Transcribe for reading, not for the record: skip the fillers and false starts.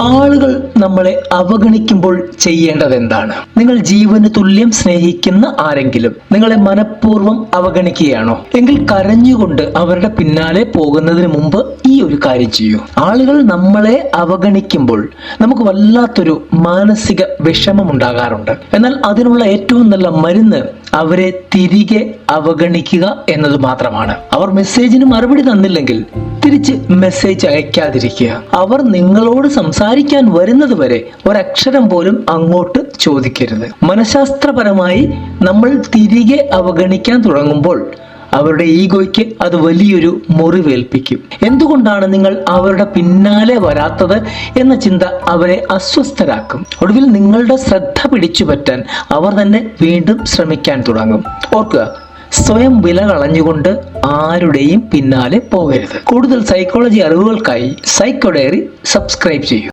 ആളുകൾ നമ്മളെ അവഗണിക്കുമ്പോൾ ചെയ്യേണ്ടത് എന്താണ്? നിങ്ങൾ ജീവന് തുല്യം സ്നേഹിക്കുന്ന ആരെങ്കിലും നിങ്ങളെ മനഃപൂർവ്വം അവഗണിക്കുകയാണോ? എങ്കിൽ കരഞ്ഞുകൊണ്ട് അവരുടെ പിന്നാലെ പോകുന്നതിന് മുമ്പ് ഈ ഒരു കാര്യം ചെയ്യൂ. ആളുകൾ നമ്മളെ അവഗണിക്കുമ്പോൾ നമുക്ക് വല്ലാത്തൊരു മാനസിക വിഷമം ഉണ്ടാകാറുണ്ട്. എന്നാൽ അതിനുള്ള ഏറ്റവും നല്ല മരുന്ന് അവരെ തിരികെ അവഗണിക്കുക എന്നത് മാത്രമാണ്. അവർ മെസ്സേജിന് മറുപടി തന്നില്ലെങ്കിൽ തിരിച്ച് മെസ്സേജ് അയക്കാതിരിക്കുക. അവർ നിങ്ങളോട് സംസാരിക്കാൻ വരുന്നത് വരെ ഒരക്ഷരം പോലും അങ്ങോട്ട് ചോദിക്കരുത്. മനഃശാസ്ത്രപരമായി നമ്മൾ തിരികെ അവഗണിക്കാൻ തുടങ്ങുമ്പോൾ അവരുടെ ഈഗോയ്ക്ക് അത് വലിയൊരു മുറിവേൽപ്പിക്കും. എന്തുകൊണ്ടാണ് നിങ്ങൾ അവരുടെ പിന്നാലെ വരാത്തത് എന്ന ചിന്ത അവരെ അസ്വസ്ഥരാക്കും. ഒടുവിൽ നിങ്ങളുടെ ശ്രദ്ധ പിടിച്ചുപറ്റാൻ അവർ തന്നെ വീണ്ടും ശ്രമിക്കാൻ തുടങ്ങും. ഓർക്കുക, സ്വയം വില കളഞ്ഞുകൊണ്ട് ആരുടെയും പിന്നാലെ പോകരുത്. കൂടുതൽ സൈക്കോളജി അറിവുകൾക്കായി സൈക്കോ ഡയറി സബ്സ്ക്രൈബ് ചെയ്യൂ.